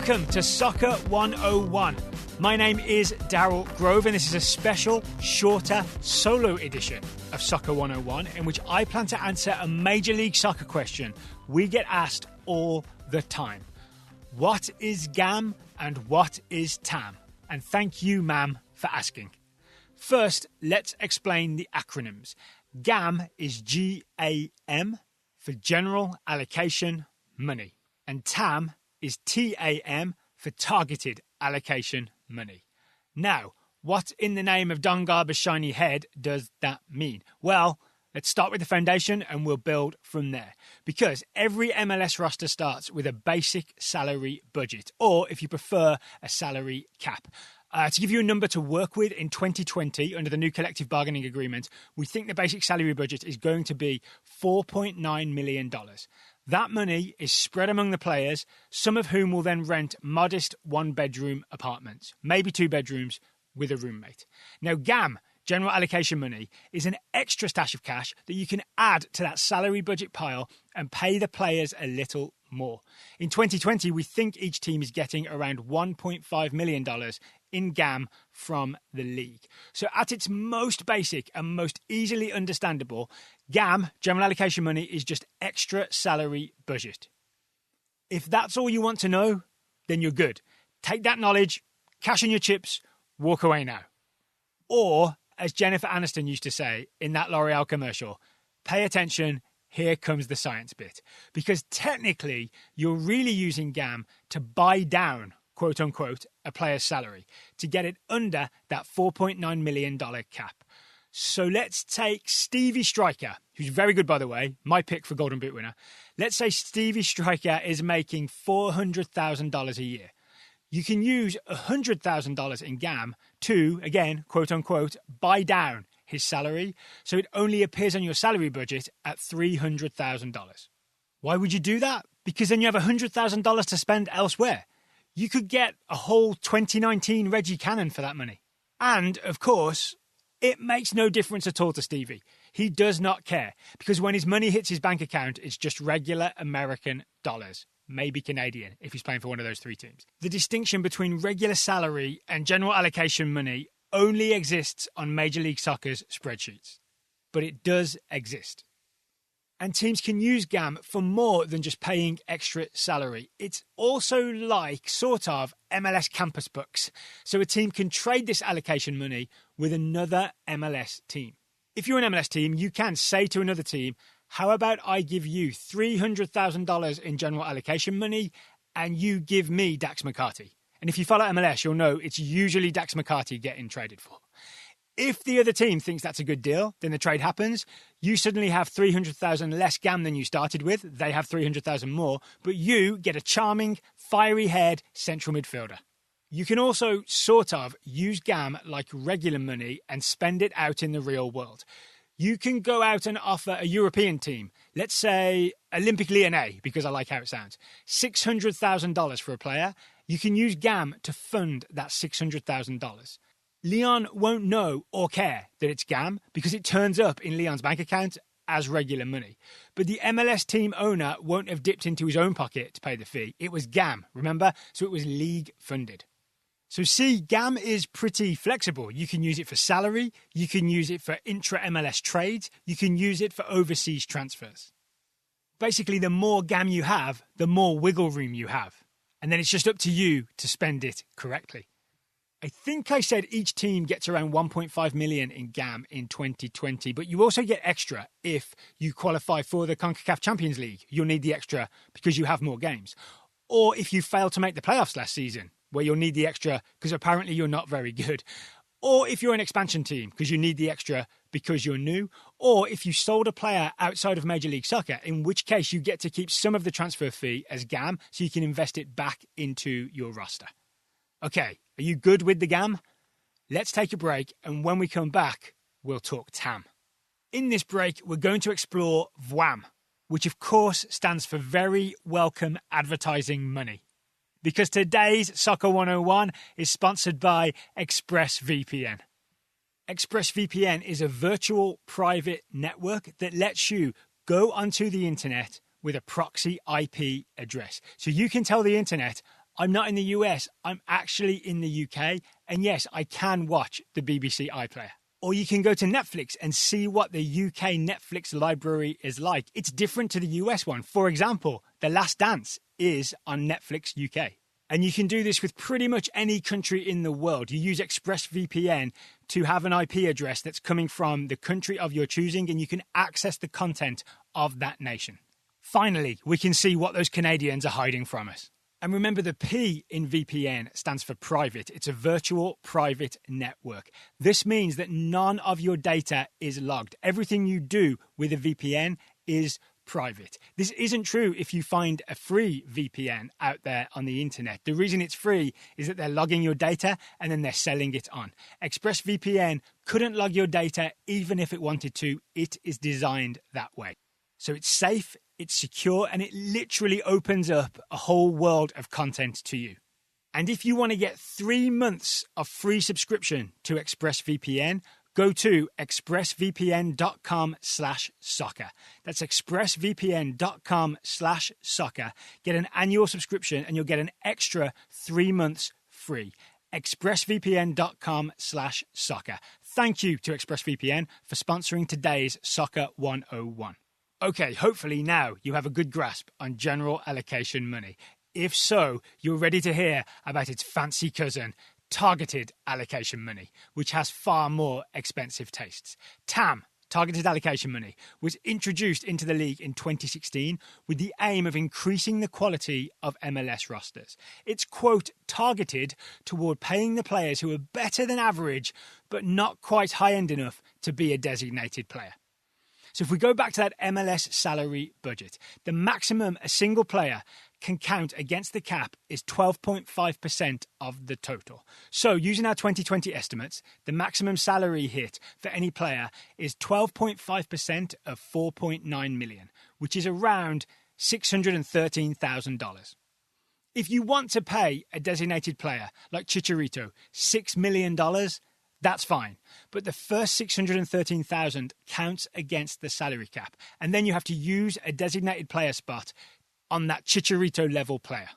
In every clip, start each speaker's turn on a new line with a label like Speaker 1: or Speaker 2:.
Speaker 1: Welcome to Soccer 101. My name is Daryl Grove, and this is a special, shorter, solo edition of Soccer 101 in which I plan to answer a Major League Soccer question we get asked all the time. What is GAM and what is TAM? And thank you, ma'am, for asking. First, let's explain the acronyms. GAM is GAM for General Allocation Money, and TAM is TAM for Targeted Allocation Money. Now, what in the name of Don Garber's shiny head does that mean? Well, let's start with the foundation and we'll build from there. Because every MLS roster starts with a basic salary budget, or if you prefer, a salary cap. To give you a number to work with in 2020 under the new collective bargaining agreement, we think the basic salary budget is going to be $4.9 million. That money is spread among the players, some of whom will then rent modest one-bedroom apartments, maybe two bedrooms with a roommate. Now, GAM, General Allocation Money, is an extra stash of cash that you can add to that salary budget pile and pay the players a little more. In 2020, we think each team is getting around $1.5 million in GAM from the league. So at its most basic and most easily understandable, GAM, General Allocation Money, is just extra salary budget. If that's all you want to know, then you're good. Take that knowledge, cash in your chips, walk away now. Or, as Jennifer Aniston used to say in that L'Oreal commercial, pay attention, here comes the science bit. Because technically, you're really using GAM to buy down, quote unquote, a player's salary to get it under that $4.9 million cap. So let's take Stevie Striker, who's very good, by the way, my pick for Golden Boot winner. Let's say Stevie Striker is making $400,000 a year. You can use $100,000 in GAM to, again, quote unquote, buy down his salary, so it only appears on your salary budget at $300,000. Why would you do that? Because then you have $100,000 to spend elsewhere. You could get a whole 2019 Reggie Cannon for that money. And, of course, it makes no difference at all to Stevie. He does not care, because when his money hits his bank account, it's just regular American dollars. Maybe Canadian, if he's playing for one of those three teams. The distinction between regular salary and general allocation money only exists on Major League Soccer's spreadsheets. But it does exist. And teams can use GAM for more than just paying extra salary. It's also like, sort of, MLS campus books. So a team can trade this allocation money with another MLS team. If you're an MLS team, you can say to another team, how about I give you $300,000 in general allocation money and you give me Dax McCarty? And if you follow MLS, you'll know it's usually Dax McCarty getting traded for. If the other team thinks that's a good deal, then the trade happens. You suddenly have $300,000 less GAM than you started with. They have $300,000 more, but you get a charming, fiery-haired central midfielder. You can also sort of use GAM like regular money and spend it out in the real world. You can go out and offer a European team, let's say Olympique Lyonnais, because I like how it sounds, $600,000 for a player. You can use GAM to fund that $600,000. Lyon won't know or care that it's GAM because it turns up in Lyon's bank account as regular money. But the MLS team owner won't have dipped into his own pocket to pay the fee. It was GAM, remember? So it was league funded. So see, GAM is pretty flexible. You can use it for salary, you can use it for intra-MLS trades, you can use it for overseas transfers. Basically, the more GAM you have, the more wiggle room you have. And then it's just up to you to spend it correctly. I think I said each team gets around 1.5 million in GAM in 2020, but you also get extra if you qualify for the CONCACAF Champions League. You'll need the extra because you have more games. Or if you fail to make the playoffs last season, where you'll need the extra because apparently you're not very good. Or if you're an expansion team because you need the extra because you're new. Or if you sold a player outside of Major League Soccer, in which case you get to keep some of the transfer fee as GAM so you can invest it back into your roster. Okay, are you good with the GAM? Let's take a break, and when we come back, we'll talk TAM. In this break, we're going to explore VWAM, which of course stands for Very Welcome Advertising Money. Because today's Soccer 101 is sponsored by ExpressVPN. ExpressVPN is a virtual private network that lets you go onto the internet with a proxy IP address. So you can tell the internet, I'm not in the US, I'm actually in the UK, and yes, I can watch the BBC iPlayer. Or you can go to Netflix and see what the UK Netflix library is like. It's different to the US one. For example, The Last Dance is on Netflix UK. And you can do this with pretty much any country in the world. You use ExpressVPN to have an IP address that's coming from the country of your choosing, and you can access the content of that nation. Finally, we can see what those Canadians are hiding from us. And remember, the P in VPN stands for private. It's a virtual private network. This means that none of your data is logged. Everything you do with a VPN is private. This isn't true if you find a free VPN out there on the internet. The reason it's free is that they're logging your data and then they're selling it on. ExpressVPN couldn't log your data even if it wanted to. It is designed that way. So it's safe, it's secure, and it literally opens up a whole world of content to you. And if you want to get 3 months of free subscription to ExpressVPN, go to expressvpn.com/soccer. That's expressvpn.com/soccer. Get an annual subscription and you'll get an extra 3 months free. expressvpn.com/soccer. Thank you to ExpressVPN for sponsoring today's Soccer 101. Okay, hopefully now you have a good grasp on general allocation money. If so, you're ready to hear about its fancy cousin, targeted allocation money, which has far more expensive tastes. TAM, targeted allocation money, was introduced into the league in 2016 with the aim of increasing the quality of MLS rosters. It's, quote, targeted toward paying the players who are better than average, but not quite high-end enough to be a designated player. So if we go back to that MLS salary budget, the maximum a single player can count against the cap is 12.5% of the total. So using our 2020 estimates, the maximum salary hit for any player is 12.5% of $4.9 million, which is around $613,000. If you want to pay a designated player like Chicharito $6 million, that's fine. But the first $613,000 counts against the salary cap. And then you have to use a designated player spot on that Chicharito level player.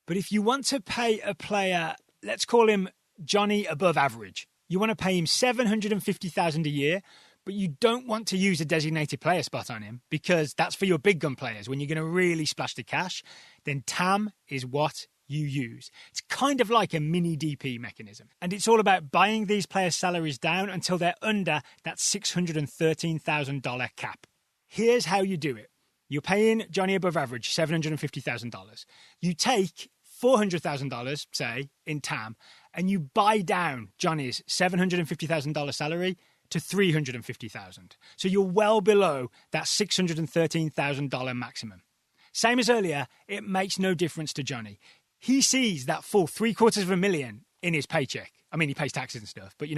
Speaker 1: But if you want to pay a player, let's call him Johnny above average, you want to pay him $750,000 a year, but you don't want to use a designated player spot on him because that's for your big gun players. When you're going to really splash the cash, then TAM is what you use. It's kind of like a mini DP mechanism. And it's all about buying these players' salaries down until they're under that $613,000 cap. Here's how you do it. You're paying Johnny above average $750,000. You take $400,000, say, in TAM, and you buy down Johnny's $750,000 salary to $350,000. So you're well below that $613,000 maximum. Same as earlier, it makes no difference to Johnny. He sees that full $750,000 in his paycheck. I mean, he pays taxes and stuff, but,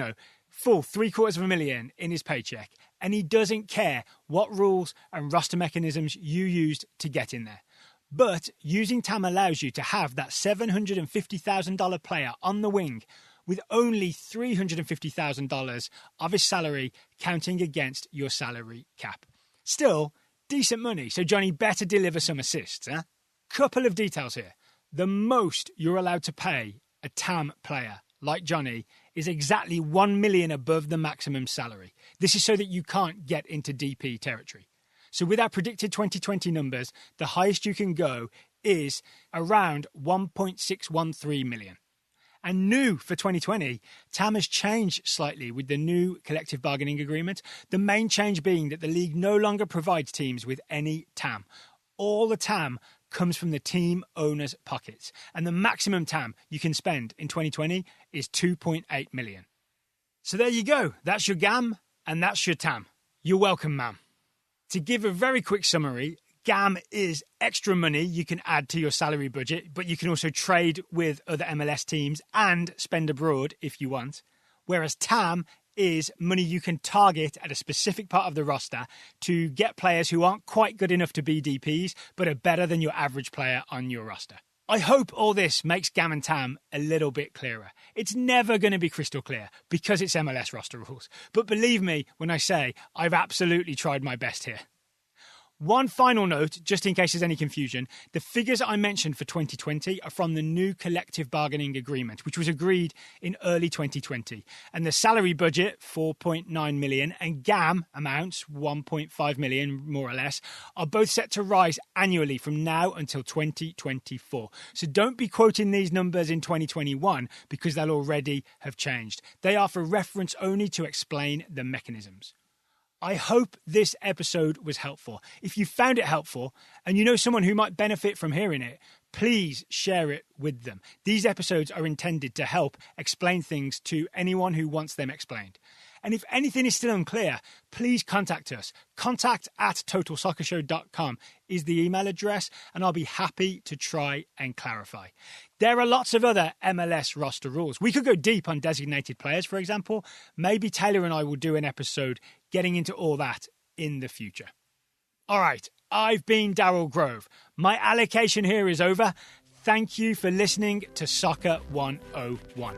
Speaker 1: full $750,000 in his paycheck. And he doesn't care what rules and roster mechanisms you used to get in there. But using TAM allows you to have that $750,000 player on the wing with only $350,000 of his salary counting against your salary cap. Still, decent money, so Johnny better deliver some assists. Couple of details here. The most you're allowed to pay a TAM player like Johnny is exactly $1 million above the maximum salary. This is so that you can't get into DP territory. So with our predicted 2020 numbers, the highest you can go is around $1.613 million. And new for 2020, TAM has changed slightly with the new collective bargaining agreement. The main change being that the league no longer provides teams with any TAM. All the TAM comes from the team owner's pockets. And the maximum TAM you can spend in 2020 is $2.8 million. So there you go. That's your GAM and that's your TAM. You're welcome, ma'am. To give a very quick summary, GAM is extra money you can add to your salary budget, but you can also trade with other MLS teams and spend abroad if you want. Whereas TAM is money you can target at a specific part of the roster to get players who aren't quite good enough to be DPs, but are better than your average player on your roster. I hope all this makes GAM and TAM a little bit clearer. It's never going to be crystal clear because it's MLS roster rules. But believe me when I say I've absolutely tried my best here. One final note, just in case there's any confusion, the figures I mentioned for 2020 are from the new collective bargaining agreement, which was agreed in early 2020. And the salary budget, 4.9 million, and GAM amounts, 1.5 million, more or less, are both set to rise annually from now until 2024. So don't be quoting these numbers in 2021 because they'll already have changed. They are for reference only to explain the mechanisms. I hope this episode was helpful. If you found it helpful and you know someone who might benefit from hearing it, please share it with them. These episodes are intended to help explain things to anyone who wants them explained. And if anything is still unclear, please contact us. contact@totalsoccershow.com is the email address, and I'll be happy to try and clarify. There are lots of other MLS roster rules. We could go deep on designated players, for example. Maybe Taylor and I will do an episode getting into all that in the future. All right, I've been Daryl Grove. My allocation here is over. Thank you for listening to Soccer 101.